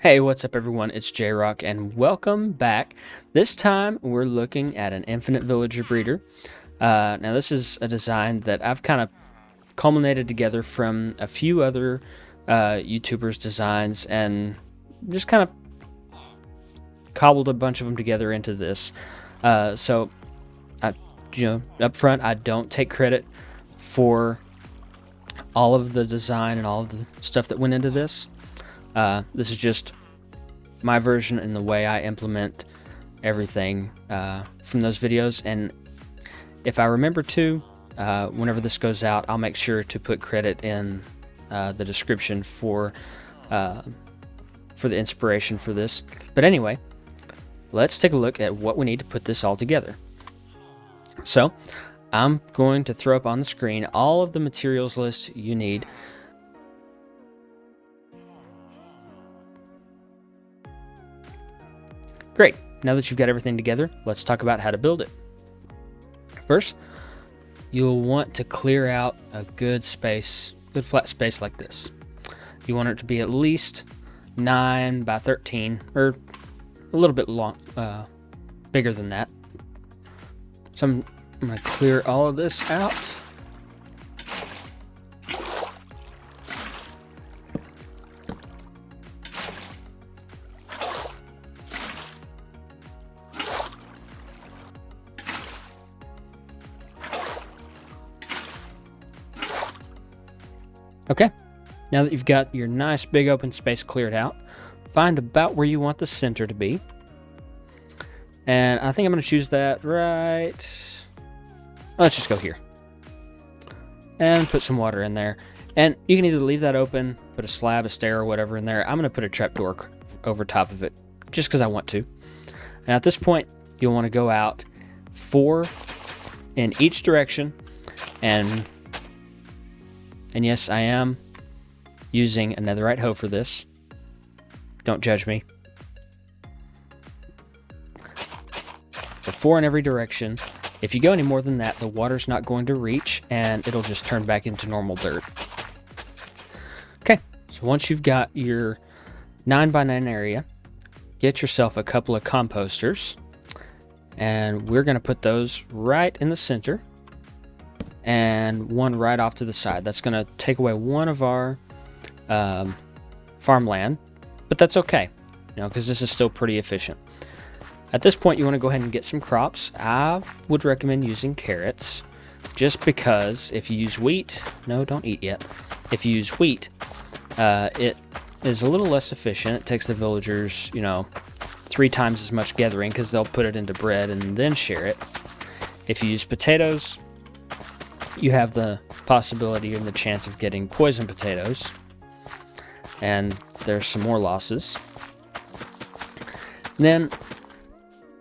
Hey, what's up everyone? It's J-Rock and welcome back. This time we're looking at an infinite villager breeder. Now this is a design that I've kind of culminated together from a few other YouTubers' designs and just kind of cobbled a bunch of them together into this. So, up front, I don't take credit for all of the design and all of the stuff that went into this. This is just my version and the way I implement everything from those videos. And if I remember to, whenever this goes out, I'll make sure to put credit in the description for the inspiration for this. But anyway, let's take a look at what we need to put this all together. So I'm going to throw up on the screen all of the materials list you need. Great. Now that you've got everything together, let's talk about how to build it. First, you'll want to clear out a good space, good flat space like this. You want it to be at least 9 by 13, or a little bit long, bigger than that. So I'm going to clear all of this out. Okay, now that you've got your nice big open space cleared out, find about where you want the center to be. And I think I'm going to choose that right... Let's just go here. And put some water in there. And you can either leave that open, put a slab, a stair, or whatever in there. I'm going to put a trapdoor over top of it, just because I want to. And at this point, you'll want to go out 4 in each direction, and yes, I am using a netherite hoe for this. Don't judge me. 4 in every direction. If you go any more than that, the water's not going to reach, and it'll just turn back into normal dirt. Okay, so once you've got your 9 by 9 area, get yourself a couple of composters, and we're going to put those right in the center, and one right off to the side. That's going to take away one of our farmland, but that's okay, because this is still pretty efficient. At this point, you want to go ahead and get some crops. I would recommend using carrots, just because if you use wheat, no, don't eat yet. If you use wheat, it is a little less efficient. It takes the villagers, 3 times as much gathering, because they'll put it into bread and then share it. If you use potatoes, you have the possibility and the chance of getting poison potatoes, and there's some more losses. Then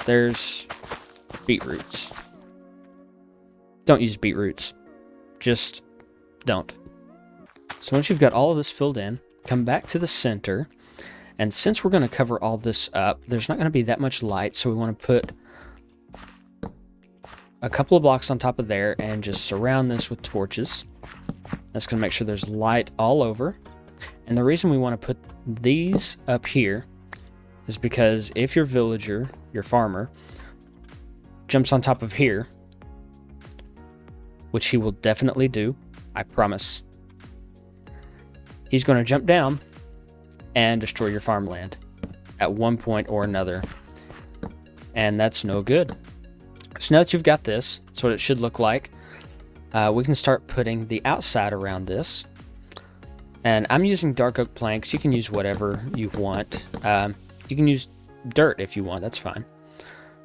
there's beetroots. Don't use beetroots. Just don't. So once you've got all of this filled in, come back to the center, and since we're going to cover all this up, there's not going to be that much light, so we want to put a couple of blocks on top of there and just surround this with torches. That's going to make sure there's light all over. And the reason we want to put these up here is because if your villager, your farmer, jumps on top of here, which he will definitely do, I promise, he's going to jump down and destroy your farmland at one point or another. And that's no good. So now that you've got this, that's what it should look like. We can start putting the outside around this. And I'm using dark oak planks. You can use whatever you want. You can use dirt if you want. That's fine.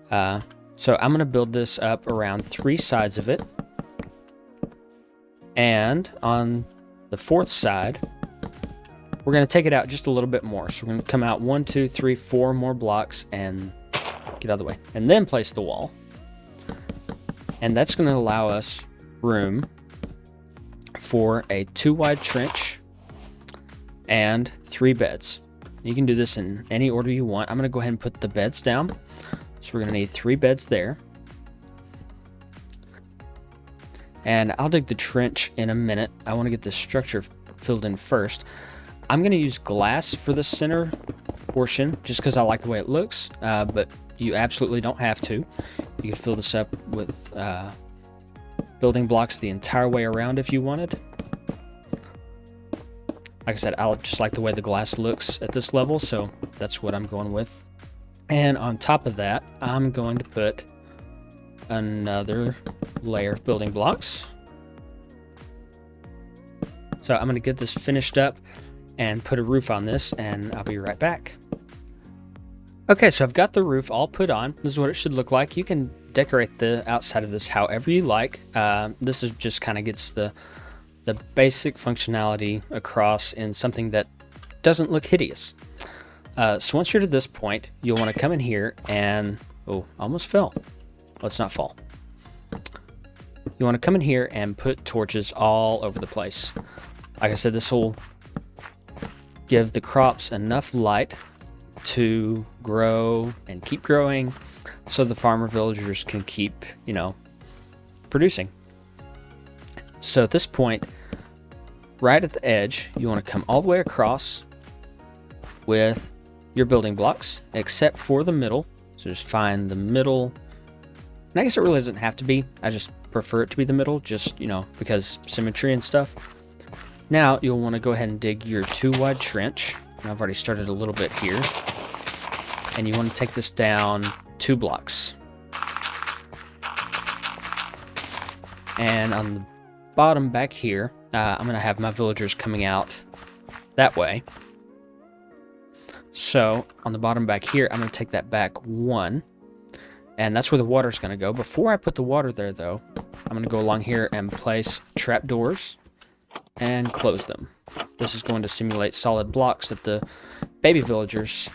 So I'm going to build this up around 3 sides of it. And on the 4th side, we're going to take it out just a little bit more. So we're going to come out 1, 2, 3, 4 more blocks and get out of the way. And then place the wall. And that's going to allow us room for a 2 wide trench and 3 beds. You can do this in any order you want. I'm going to go ahead and put the beds down. So we're going to need 3 beds there. And I'll dig the trench in a minute. I want to get this structure filled in first. I'm going to use glass for the center portion just because I like the way it looks, but you absolutely don't have to. You can fill this up with building blocks the entire way around if you wanted. Like I said, I just like the way the glass looks at this level, so that's what I'm going with. And on top of that, I'm going to put another layer of building blocks. So I'm going to get this finished up and put a roof on this, and I'll be right back. Okay, so I've got the roof all put on. This is what it should look like. You can decorate the outside of this however you like. This is just kind of gets the basic functionality across in something that doesn't look hideous. So once you're to this point, you'll want to come in here and, oh, almost fell. Let's not fall. You want to come in here and put torches all over the place. Like I said, this will give the crops enough light to grow and keep growing so the farmer villagers can keep, producing. So at this point, right at the edge, you want to come all the way across with your building blocks, except for the middle. So just find the middle. And I guess it really doesn't have to be. I just prefer it to be the middle, just, because symmetry and stuff. Now you'll want to go ahead and dig your 2-wide trench. And I've already started a little bit here. And you want to take this down 2 blocks. And on the bottom back here, I'm going to have my villagers coming out that way. So on the bottom back here, I'm going to take that back 1. And that's where the water's going to go. Before I put the water there, though, I'm going to go along here and place trapdoors and close them. This is going to simulate solid blocks that the baby villagers,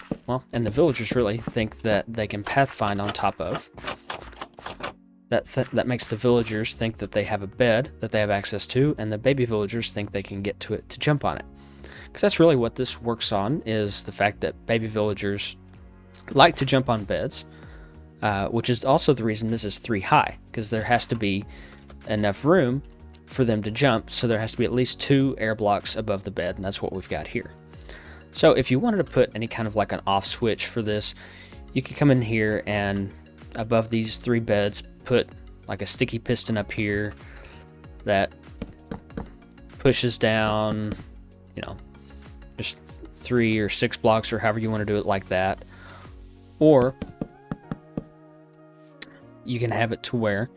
and the villagers really, think that they can pathfind on top of. That makes the villagers think that they have a bed that they have access to, and the baby villagers think they can get to it to jump on it. Because that's really what this works on, is the fact that baby villagers like to jump on beds, which is also the reason this is 3 high, because there has to be enough room for them to jump, so there has to be at least 2 air blocks above the bed, and that's what we've got here. So if you wanted to put any kind of like an off switch for this, you could come in here and above these 3 beds put like a sticky piston up here that pushes down, just 3 or 6 blocks or however you want to do it like that. Or you can have it to where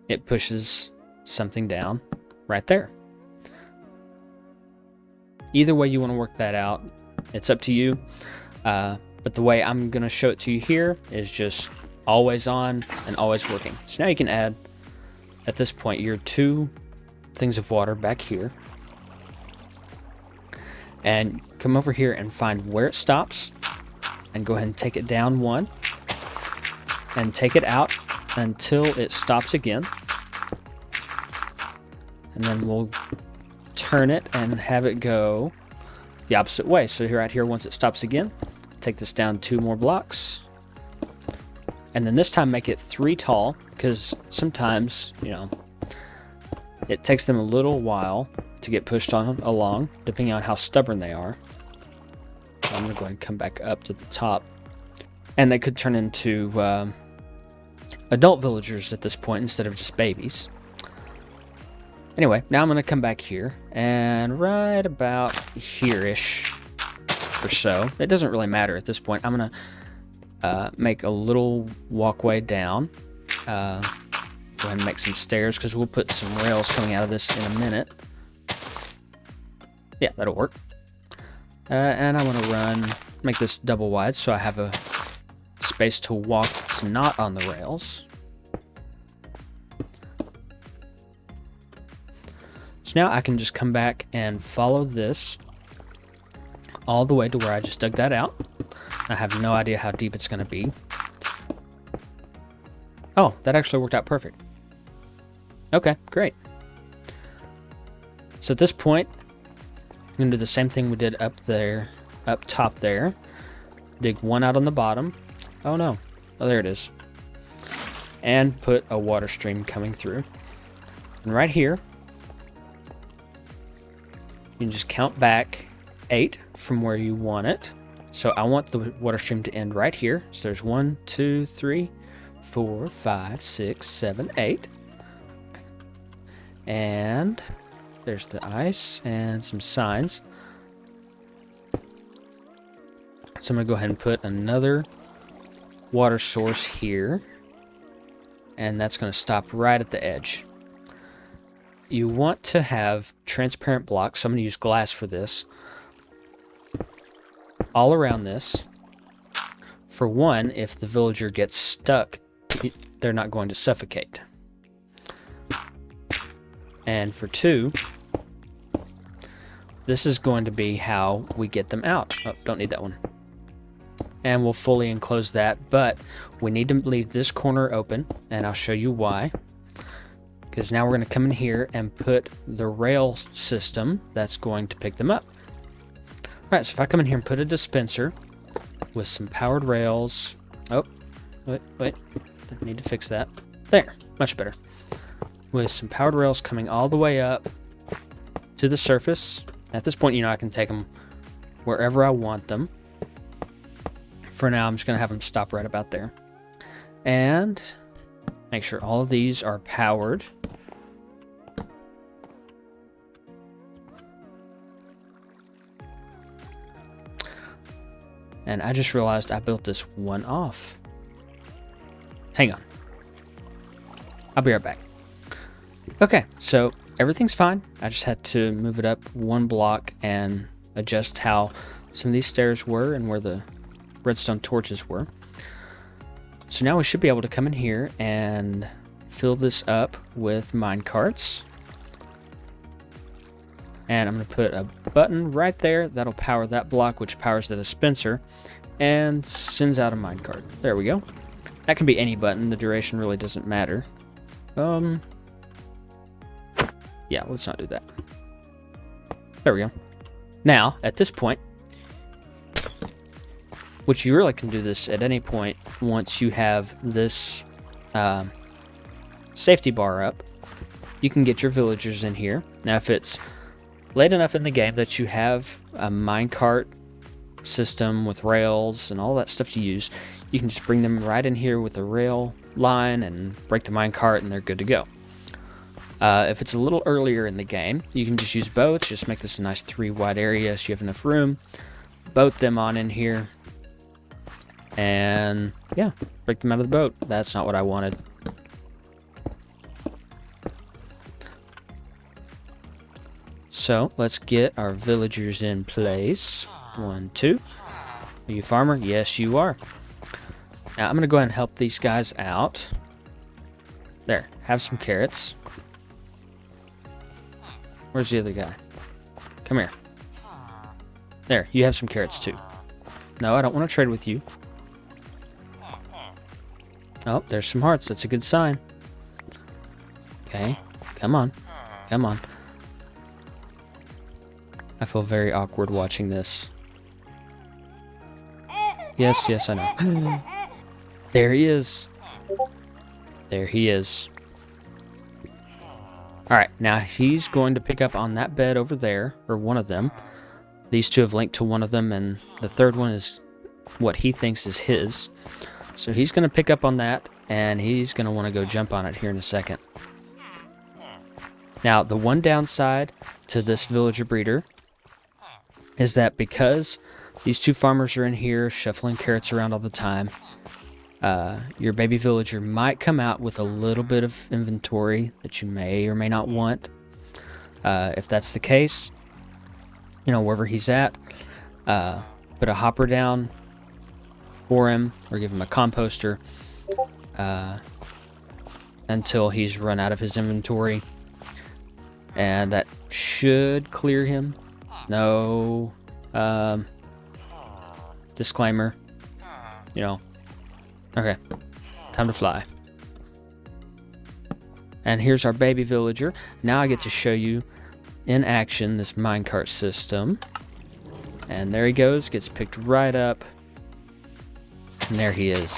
it pushes something down right there. Either way you want to work that out, it's up to you. But the way I'm going to show it to you here is just always on and always working. So now you can add, at this point, your 2 things of water back here. And come over here and find where it stops. And go ahead and take it down 1. And take it out until it stops again. And then we'll turn it and have it go the opposite way. So right here, once it stops again, take this down 2 more blocks. And then this time make it 3 tall, because sometimes, it takes them a little while to get pushed on along, depending on how stubborn they are. So I'm going to go ahead and come back up to the top. And they could turn into adult villagers at this point instead of just babies. Anyway, now I'm going to come back here, and right about here-ish or so, it doesn't really matter at this point, I'm going to make a little walkway down. Go ahead and make some stairs, because we'll put some rails coming out of this in a minute. Yeah, that'll work. And I want to make this double wide so I have a space to walk that's not on the rails. So now I can just come back and follow this all the way to where I just dug that out. I have no idea how deep it's going to be. Oh, that actually worked out perfect. Okay, great. So at this point, I'm going to do the same thing we did up top there. Dig 1 out on the bottom. Oh no. Oh, there it is. And put a water stream coming through. And right here, you can just count back 8 from where you want it. So I want the water stream to end right here. So there's 1, 2, 3, 4, 5, 6, 7, 8. And there's the ice and some signs. So I'm going to go ahead and put another water source here. And that's going to stop right at the edge. You want to have transparent blocks, so I'm going to use glass for this, all around this. For one, if the villager gets stuck, they're not going to suffocate. And for two, this is going to be how we get them out. Oh, don't need that one. And we'll fully enclose that, but we need to leave this corner open, and I'll show you why. Because now we're going to come in here and put the rail system that's going to pick them up. Alright, so if I come in here and put a dispenser with some powered rails. Oh, wait. I need to fix that. There, much better. With some powered rails coming all the way up to the surface. At this point, I can take them wherever I want them. For now, I'm just going to have them stop right about there. And make sure all of these are powered. And I just realized I built this one off. Hang on. I'll be right back. Okay, so everything's fine. I just had to move it up one block and adjust how some of these stairs were and where the redstone torches were. So now we should be able to come in here and fill this up with minecarts. And I'm going to put a button right there that'll power that block, which powers the dispenser and sends out a minecart. There we go. That can be any button. The duration really doesn't matter. Yeah, let's not do that. There we go. Now, at this point, which you really can do this at any point once you have this safety bar up, you can get your villagers in here. Now, if it's late enough in the game that you have a minecart system with rails and all that stuff to use, you can just bring them right in here with a rail line and break the minecart and they're good to go. If it's a little earlier in the game, you can just use boats. Just make this a nice 3 wide area so you have enough room. Boat them on in here. And yeah, break them out of the boat. That's not what I wanted. So let's get our villagers in place. 1, 2. Are you a farmer? Yes, you are. Now I'm going to go ahead and help these guys out. There, have some carrots. Where's the other guy? Come here. There, you have some carrots too. No, I don't want to trade with you. Oh, there's some hearts. That's a good sign. Okay, come on. Come on. I feel very awkward watching this. Yes, I know. There he is. There he is. Alright, now he's going to pick up on that bed over there, or one of them. These two have linked to one of them, and the third one is what he thinks is his. So he's going to pick up on that, and he's going to want to go jump on it here in a second. Now, the one downside to this villager breeder is that because these two farmers are in here shuffling carrots around all the time, your baby villager might come out with a little bit of inventory that you may or may not want. If that's the case, wherever he's at, put a hopper down for him or give him a composter until he's run out of his inventory. And that should clear him. No disclaimer. Okay, time to fly. And here's our baby villager. Now I get to show you in action this minecart system. And there he goes, gets picked right up. And there he is.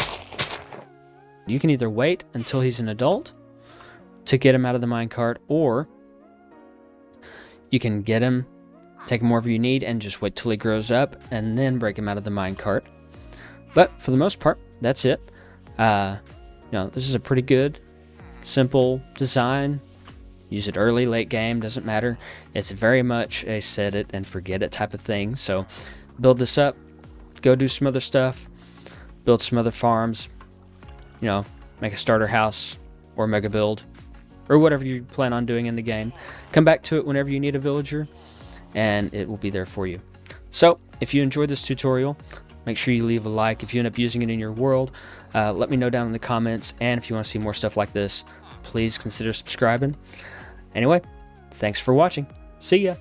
You can either wait until he's an adult to get him out of the minecart, or you can get him take him wherever you need, and just wait till he grows up, and then break him out of the minecart. But for the most part, that's it. This is a pretty good, simple design. Use it early, late game, doesn't matter. It's very much a set it and forget it type of thing. So build this up, go do some other stuff, build some other farms, make a starter house or mega build or whatever you plan on doing in the game. Come back to it whenever you need a villager and it will be there for you. So if you enjoyed this tutorial, make sure you leave a like. If you end up using it in your world, let me know down in the comments. And if you want to see more stuff like this, please consider subscribing. Anyway, thanks for watching. See ya.